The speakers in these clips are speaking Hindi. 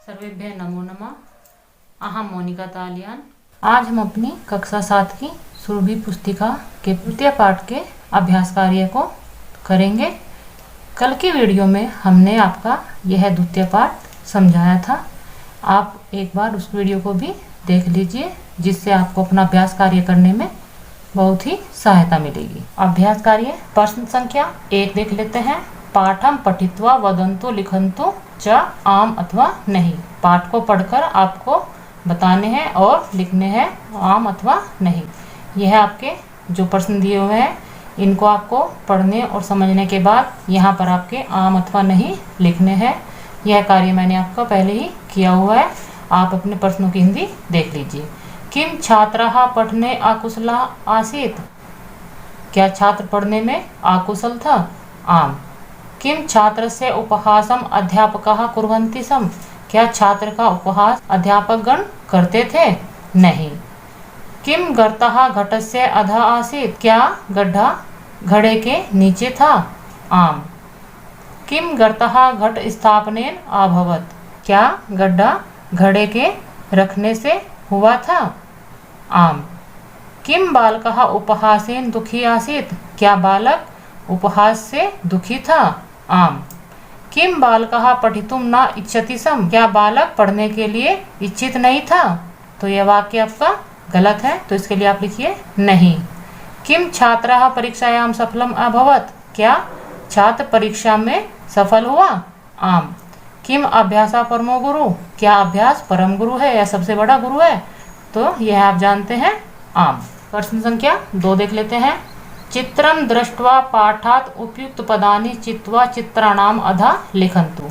सर्वेभ्यः नमो नमः। अहम मोनिका तालियान। आज हम अपनी कक्षा 7 की सुरभि पुस्तिका के तृतीय पाठ के अभ्यास कार्य को करेंगे। कल की वीडियो में हमने आपका यह द्वितीय पाठ समझाया था। आप एक बार उस वीडियो को भी देख लीजिए, जिससे आपको अपना अभ्यास कार्य करने में बहुत ही सहायता मिलेगी। अभ्यास कार्य प्रश्न संख्या 1 देख लेते हैं। पाठम पठित्वा वदंतु लिखंतु च आम अथवा नहीं। पाठ को पढ़कर आपको बताने हैं और लिखने हैं आम अथवा नहीं। यह आपके जो प्रश्न दिए हुए हैं, इनको आपको पढ़ने और समझने के बाद यहाँ पर आपके आम अथवा नहीं लिखने हैं। यह कार्य मैंने आपका पहले ही किया हुआ है। आप अपने प्रश्नों की हिंदी देख लीजिए। किम छात्रः पठने अकुशलः आसीत्। क्या छात्र पढ़ने में अकुशल था? आम। किम छात्रस्य उपहासम अध्यापकः कुर्वन्ति स्म। क्या छात्र का उपहास अध्यापकगण करते थे? नहीं। किम गर्तः घटस्य अधः आसीत्। क्या गड्ढा घड़े के नीचे था? आम। किम गर्तः घट स्थापनेन अभवत्। क्या गड्ढा घड़े के रखने से हुआ था? आम। किम बालकः उपहासेन दुखी आसीत्। क्या बालक उपहास से दुखी था? आम। किम बालकः पठितुम न इच्छति स्म। क्या बालक पढ़ने के लिए इच्छित नहीं था? तो यह वाक्य आपका गलत है, तो इसके लिए आप लिखिए नहीं। किम छात्रः परीक्षायां सफलम अभवत्। क्या छात्र परीक्षा में सफल हुआ? आम। किम अभ्यासः परमो गुरु। क्या अभ्यास परम गुरु है या सबसे बड़ा गुरु है? तो यह आप जानते हैं आम। प्रश्न संख्या 2 देख लेते हैं। चित्रम दृष्ट्वा पाठात उपयुक्त पदानि चित्वा चित्राणाम अधा लिखंतु।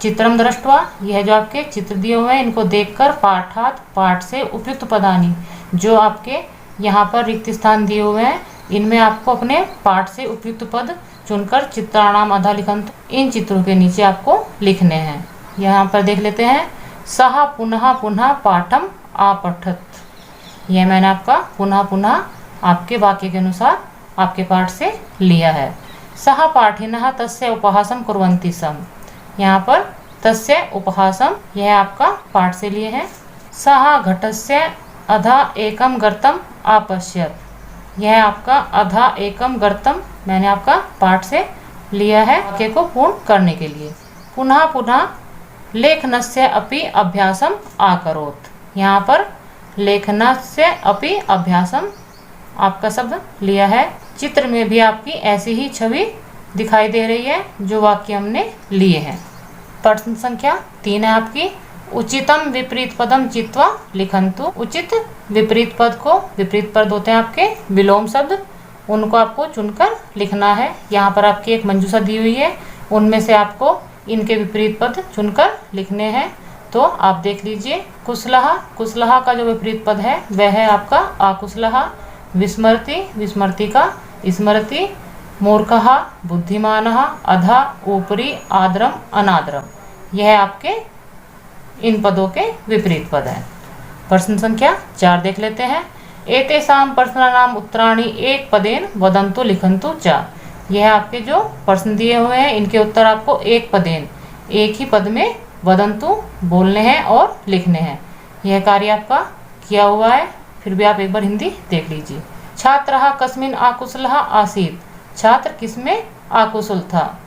चित्रम दृष्ट्वा, यह जो आपके चित्र दिए हुए हैं, इनको देखकर पाठात, पाठ से उपयुक्त पदानि, जो आपके यहाँ पर रिक्त स्थान दिए हुए हैं, इनमें आपको अपने पाठ से उपयुक्त पद चुनकर चित्राणाम अधा लिखंतु, इन चित्रों के नीचे आपको लिखने हैं। यहाँ पर देख लेते हैं। सह पुनः पुनः पाठम अपठत। यह मैंने आपका पुनः पुनः आपके वाक्य के अनुसार आपके पाठ से लिया है। सह पाठिनः तस्य उपहासम कुर्वन्ति स्म। यहाँ पर तस्य उपहासम, यह आपका पाठ से लिए हैं। सह घटस्य अधा एकम गर्तम अपश्यत्। यह आपका अधा एकम गर्तम मैंने आपका पाठ से लिया है वाक्य को पूर्ण करने के लिए। पुनः पुनः लेखनस्य अपि अभ्यासम आकरोत्। यहाँ पर लेखनस्य अपि अभ्यासम आपका शब्द लिया है। चित्र में भी आपकी ऐसी ही छवि दिखाई दे रही है जो वाक्य हमने लिए हैं। प्रश्न संख्या 3 है आपकी। उचितम विपरीत पदम चित्वा लिखंतु। उचित विपरीत पद को, विपरीत पद होते हैं आपके विलोम शब्द, उनको आपको चुनकर लिखना है। यहाँ पर आपकी एक मंजूषा दी हुई है, उनमें से आपको इनके विपरीत पद चुनकर लिखने हैं। तो आप देख लीजिए। कुशलः, कुशलः का जो विपरीत पद है वह है आपका अकुशलः। विस्मृति, विस्मृति का स्मृति। मूर्खः, बुद्धिमानः। अधा, ऊपरी। आदरम, अनादरम। यह आपके इन पदों के विपरीत पद हैं। प्रश्न संख्या 4 देख लेते हैं। एतेषां प्रश्नानाम उत्तराणि एक पदेन वदन्तु लिखन्तु च। यह आपके जो प्रश्न दिए हुए हैं, इनके उत्तर आपको एक पदेन, एक ही पद में वदन्तु बोलने हैं और लिखने हैं। यह कार्य आपका किया हुआ है, फिर भी आप एक बार हिंदी देख लीजिए। छात्रः कस्मिन् अकुशलः आसीत्। छात्र किसमें अकुशल था?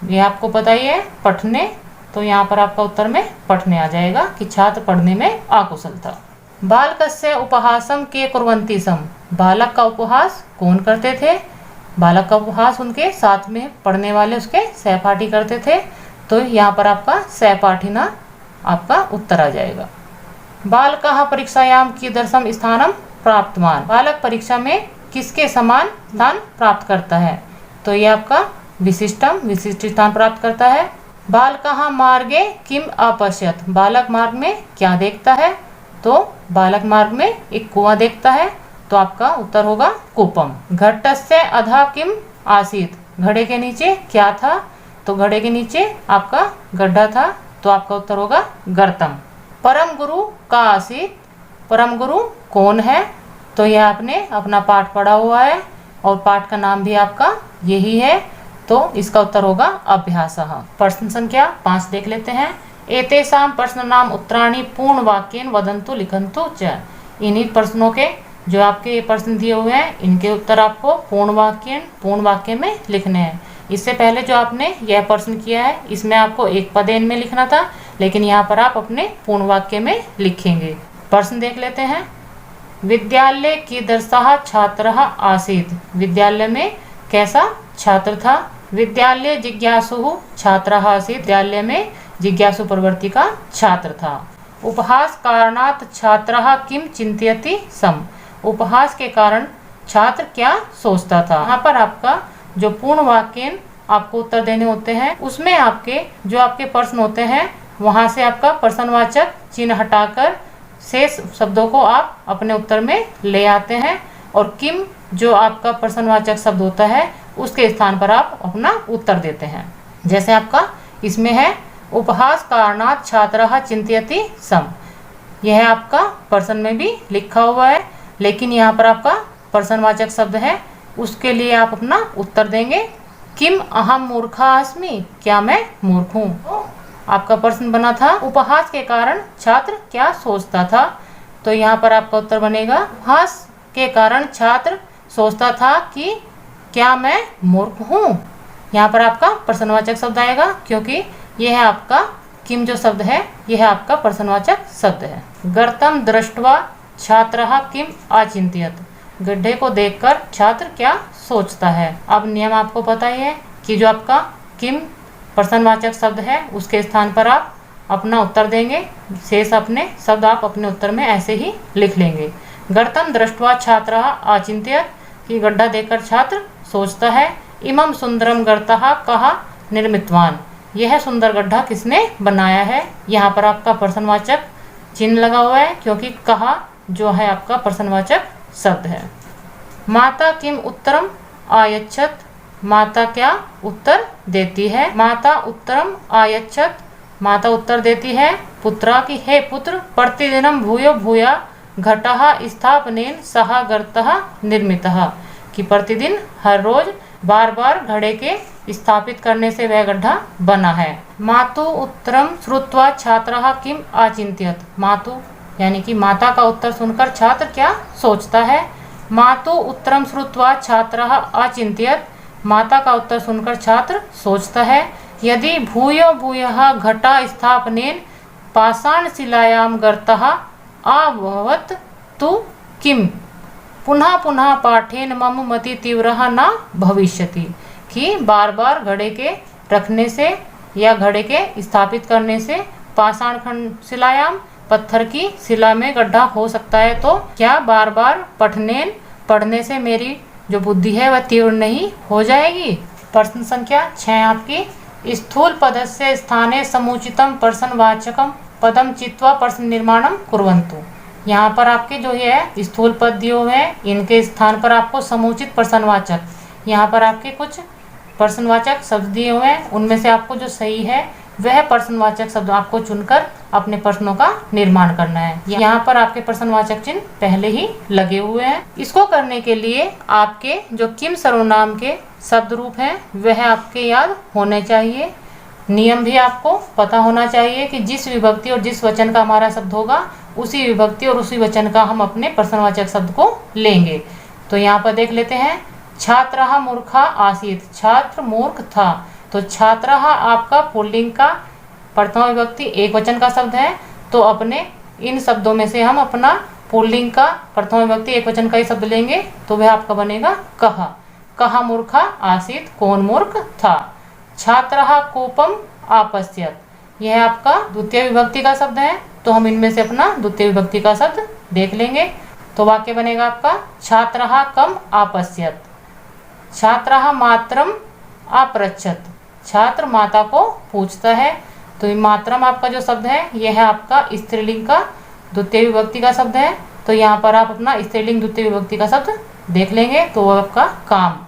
यह आपको पता ही है, पढ़ने। तो यहाँ पर आपका उत्तर में पढ़ने आ जाएगा कि छात्र पढ़ने में अकुशल था। बालकस्य उपहासम के कुर्वन्ति स्म। बालक का उपहास कौन करते थे? बालक का उपहास उनके साथ में पढ़ने वाले उसके सहपाठी करते थे। तो यहाँ पर आपका सहपाठिना आपका उत्तर आ जाएगा। बालकः परीक्षायां कीदृशं स्थानं प्राप्तवान्। बालक परीक्षा में किसके समान स्थान प्राप्त करता है? तो ये आपका विशिष्टम, विशिष्ट स्थान प्राप्त करता है। बालकः मार्गे किम अपश्यत्। बालक मार्ग में क्या देखता है? तो बालक मार्ग में एक कुआं देखता है, तो आपका उत्तर होगा कूपम। घटस्य अधः किम आसीत्। घड़े के नीचे क्या था? तो घड़े के नीचे आपका गड्ढा था, तो आपका उत्तर होगा गर्तम। परम गुरु का आसीत्। परम गुरु कौन है? तो यह आपने अपना पाठ पढ़ा हुआ है और पाठ का नाम भी आपका यही है, तो इसका उत्तर होगा अभ्यासः। प्रश्न संख्या 5 देख लेते हैं। एतेषां प्रश्नानाम् उत्तराणि पूर्णवाक्येन वदन्तु लिखन्तु च। इन्हीं प्रश्नों के जो आपके प्रश्न दिए हुए हैं इनके उत्तर आपको पूर्ण वाक्य में लिखने हैं। इससे पहले जो आपने यह प्रश्न किया है इसमें आपको एक पदेन में लिखना था, लेकिन यहाँ पर आप अपने पूर्ण वाक्य में लिखेंगे। प्रश्न देख लेते हैं। विद्यालय कीदृशः छात्रः आसीत्। विद्यालय में कैसा छात्र था। विद्यालय जिज्ञासुः छात्रः आसीत्। विद्यालय में जिज्ञासु प्रवृत्ति का छात्र था। उपहास कारणात् छात्रः किम चिंतयति स्म। उपहास के कारण छात्र क्या सोचता था। यहाँ पर आपका जो पूर्ण वाक्य आपको उत्तर देने होते हैं उसमें आपके जो आपके प्रश्न होते हैं वहां से आपका प्रश्नवाचक चिन्ह हटाकर शेष शब्दों को आप अपने उत्तर में ले आते हैं और किम जो आपका प्रश्नवाचक शब्द होता है उसके स्थान पर आप अपना उत्तर देते हैं। जैसे आपका इसमें है उपहास कारणात् छात्रः चिंतयति स्म। यह आपका प्रश्न में भी लिखा हुआ है, लेकिन यहाँ पर आपका प्रश्नवाचक शब्द है उसके लिए आप अपना उत्तर देंगे किम अहम मूर्खा अस्मि। क्या मैं मूर्ख हूँ। तो आपका प्रश्न बना था उपहास के कारण छात्र क्या सोचता था। तो यहाँ पर आपका उत्तर बनेगा उपहास के कारण छात्र सोचता था कि क्या मैं मूर्ख हूँ। यहाँ पर आपका प्रश्नवाचक शब्द आएगा क्योंकि यह है आपका किम जो शब्द है यह आपका प्रश्नवाचक शब्द है। गर्तम दृष्ट्वा छात्रः किम अचिंत्यत। गड्ढे को देखकर छात्र क्या सोचता है। अब नियम आपको पता ही है कि जो आपका किम प्रश्नवाचक शब्द है उसके स्थान पर आप अपना उत्तर देंगे, शेष अपने शब्द आप अपने उत्तर में ऐसे ही लिख लेंगे। गर्तम दृष्ट्वा छात्रः अचिंत्यत कि गड्ढा देखकर छात्र सोचता है। इमं सुंदरम गर्तः कः निर्मितवान। यह सुंदर गड्ढा किसने बनाया है। यहाँ पर आपका प्रश्नवाचक चिन्ह लगा हुआ है क्योंकि कहा जो है आपका प्रश्नवाचक शब्द है। माता किम उत्तरम आयच्छत। माता क्या उत्तर देती है। माता उत्तरम आयच्छत। माता उत्तर देती है पुत्रा की हे पुत्र प्रतिदिनम भूयो भूया घटः स्थापनेन सः गर्तः निर्मितः। कि प्रतिदिन हर रोज बार बार घड़े के स्थापित करने से वह गड्ढा बना है। मातु उत्तरम श्रुत्वा छात्रः किम अचिंत्यत। मातु यानी कि माता का उत्तर सुनकर छात्र क्या सोचता है। मातु उत्तरम श्रुत्वा छात्रः अचिंत्यत। माता का उत्तर सुनकर छात्र सोचता है। यदि भूयो भूयः घटा स्थापनेन पाषाणशिलायां गर्तः अभवत् तु किम पुनः पुनः पाठेन मम मति तीव्रः न भविष्यति। कि बार बार घड़े के रखने से या घड़े के स्थापित करने से पाषाण खंड शिलायाम पत्थर की शिला में गड्ढा हो सकता है, तो क्या बार बार पढ़ने से मेरी जो बुद्धि है वह तीव्र नहीं हो जाएगी। प्रश्न संख्या 6 आपकी स्थूल पदस्य स्थाने समुचितम प्रश्नवाचकम पदम चित्वा प्रश्न निर्माणम कुर्वन्तु। यहाँ पर आपके जो है स्थूल पद दिए हुए हैं इनके स्थान पर आपको समुचित प्रश्नवाचक, यहाँ पर आपके कुछ प्रश्नवाचक शब्द दिए हुए हैं उनमें से आपको जो सही है वह प्रश्नवाचक शब्द आपको चुनकर अपने प्रश्नों का निर्माण करना है। यहाँ पर आपके प्रश्नवाचक चिन्ह पहले ही लगे हुए हैं। इसको करने के लिए आपके जो किम सर्वनाम के शब्द रूप हैं वह आपके याद होने चाहिए। नियम भी आपको पता होना चाहिए कि जिस विभक्ति और जिस वचन का हमारा शब्द होगा उसी विभक्ति और उसी वचन का हम अपने प्रश्नवाचक शब्द को लेंगे। तो यहाँ पर देख लेते हैं। छात्रः मूर्खा आसीत्। छात्र मूर्ख था। तो छात्रः आपका पुल्लिंग का प्रथमा विभक्ति एक वचन का शब्द है, तो अपने इन शब्दों में से हम अपना पुल्लिंग का प्रथमा विभक्ति एक वचन का ही शब्द लेंगे तो वह आपका बनेगा कः। कः मूर्खा आसीत्। कौन मूर्ख था। छात्रः कोपम आपश्यत। यह आपका द्वितीय विभक्ति का शब्द है, तो हम इनमें से अपना द्वितीय विभक्ति का शब्द देख लेंगे। तो वाक्य बनेगा आपका छात्रः कम आपश्यत। छात्रः मातरम अपृच्छत। छात्र माता को पूछता है। तो मातरम आपका जो शब्द है यह है आपका स्त्रीलिंग का द्वितीय विभक्ति का शब्द है, तो यहाँ पर आप अपना स्त्रीलिंग द्वितीय विभक्ति का शब्द देख लेंगे तो वह आपका काम।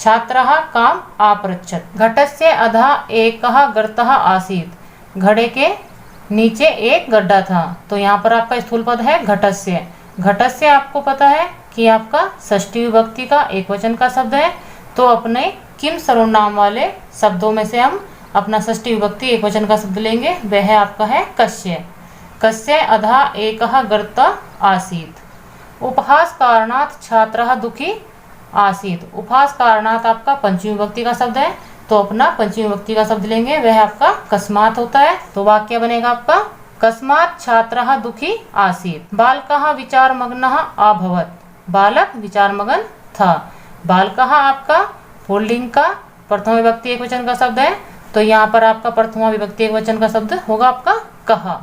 छात्रः काम अपृच्छत। घटस्य अधः एकः गर्तः आसीत्। घड़े के नीचे एक गड्ढा था, तो यहाँ पर आपका स्थूल पद है घटस्य। घटस्य आपको पता है कि आपका षष्ठी विभक्ति का एक वचन का शब्द है, तो अपने किम सर्वनाम वाले शब्दों में से हम अपना षष्ठी विभक्ति एक वचन का शब्द लेंगे, वह है आपका है कस्य। कस्य अधा एकः गर्त आसीत्। उपहास कारणात् छात्रः दुखी आसीत्। उपहास कारणात् आपका पंचमी विभक्ति का शब्द है, तो अपना पंचमी विभक्ति का शब्द लेंगे, वह आपका कस्मात् होता है। तो वाक्य बनेगा आपका कस्मात् छात्रः दुखी आसीत्। बालकः विचारमग्नः अभवत्। बालक विचारमग्न था। बालकः आपका पुल्लिंग का प्रथम विभक्ति एक वचन का शब्द है, तो यहाँ पर आपका प्रथमा विभक्ति एक वचन का शब्द होगा आपका कहा।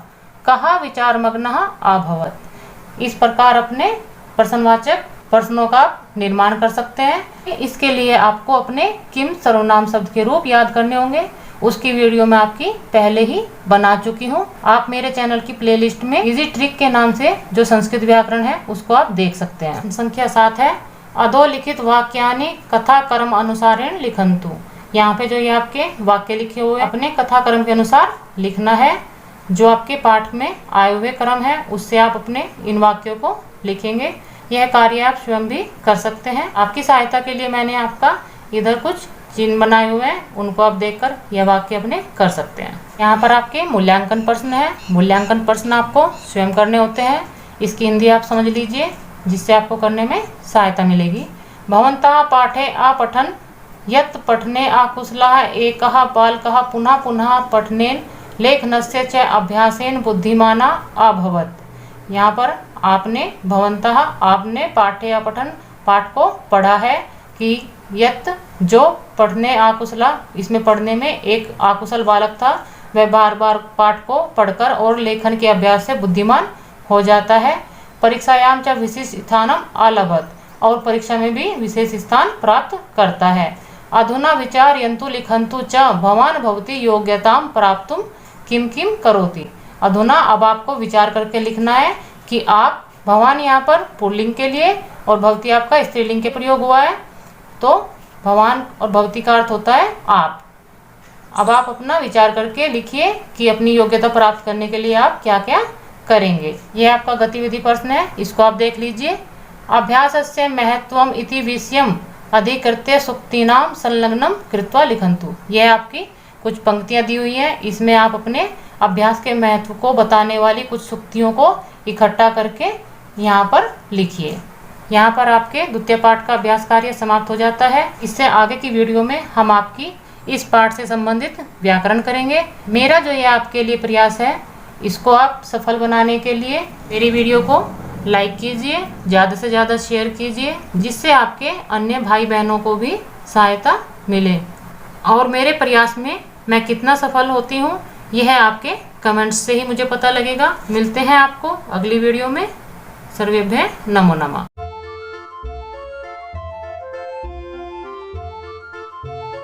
कहा विचारमग्नः अभवत्। इस प्रकार अपने प्रश्नवाचक प्रश्नों का निर्माण कर सकते हैं। इसके लिए आपको अपने किम सर्वनाम शब्द के रूप याद करने होंगे। उसकी वीडियो मैं आपकी पहले ही बना चुकी हूँ। आप मेरे चैनल की प्लेलिस्ट में इजी ट्रिक के नाम से जो संस्कृत व्याकरण है उसको आप देख सकते हैं। संख्या 7 है अधोलिखित वाक्यानि कथा कर्म अनुसारेण लिखन्तु। यहाँ पे जो ये आपके वाक्य लिखे हुए अपने कथा कर्म के अनुसार लिखना है। जो आपके पाठ में आए हुए क्रम है उससे आप अपने इन वाक्यों को लिखेंगे। यह कार्य आप स्वयं भी कर सकते हैं। आपकी सहायता के लिए मैंने आपका इधर कुछ चिन्ह बनाए हुए हैं, उनको आप देखकर यह वाक्य अपने कर सकते हैं। यहाँ पर आपके मूल्यांकन प्रश्न है। मूल्यांकन प्रश्न आपको स्वयं करने होते हैं। इसकी हिंदी आप समझ लीजिए, जिससे आपको करने में सहायता मिलेगी। भवन्तः पाठे अपठन् यत् पठने अकुशलः एकः बालकः पुनः पुनः पठनेन लेखनस्य च अभ्यासेन बुद्धिमाना अभवत्। यहाँ पर आपने भवन्तः आपने पाठे अपठन पाठ को पढ़ा है कि यत् जो पढ़ने अकुशला, इसमें पढ़ने में एक अकुशल बालक था, वह बार बार पाठ को पढ़कर और लेखन के अभ्यास से बुद्धिमान हो जाता है। परीक्षायाम च विशेष स्थानम अलभत। और परीक्षा में भी विशेष स्थान प्राप्त करता है। अधुना विचारयन्तु लिखन्तु च भवान भवती योग्यताम प्राप्तुम किम किम करोति। अधुना अब आपको विचार करके लिखना है कि आप भवान यहाँ पर पुल्लिंग के लिए और भवती आपका स्त्रीलिंग के प्रयोग हुआ है, तो भवान और भवती का अर्थ होता है आप। अब आप अपना विचार करके लिखिए कि अपनी योग्यता प्राप्त करने के लिए आप क्या क्या करेंगे। यह आपका गतिविधि प्रश्न है, इसको आप देख लीजिए। अभ्यासस्य महत्वम इति विषयम अधिकृत्य सूक्तीनाम संलग्नम कृत्वा लिखन्तु। यह आपकी कुछ पंक्तियां दी हुई हैं, इसमें आप अपने अभ्यास के महत्व को बताने वाली कुछ सूक्तियों को इकट्ठा करके यहाँ पर लिखिए। यहाँ पर आपके द्वितीय पाठ का अभ्यास कार्य समाप्त हो जाता है। इससे आगे की वीडियो में हम आपकी इस पाठ से संबंधित व्याकरण करेंगे। मेरा जो ये आपके लिए प्रयास है, इसको आप सफल बनाने के लिए मेरी वीडियो को लाइक कीजिए, ज़्यादा से ज़्यादा शेयर कीजिए, जिससे आपके अन्य भाई बहनों को भी सहायता मिले। और मेरे प्रयास में मैं कितना सफल होती हूँ यह आपके कमेंट्स से ही मुझे पता लगेगा। मिलते हैं आपको अगली वीडियो में। सर्वेभ्यः नमो नमः।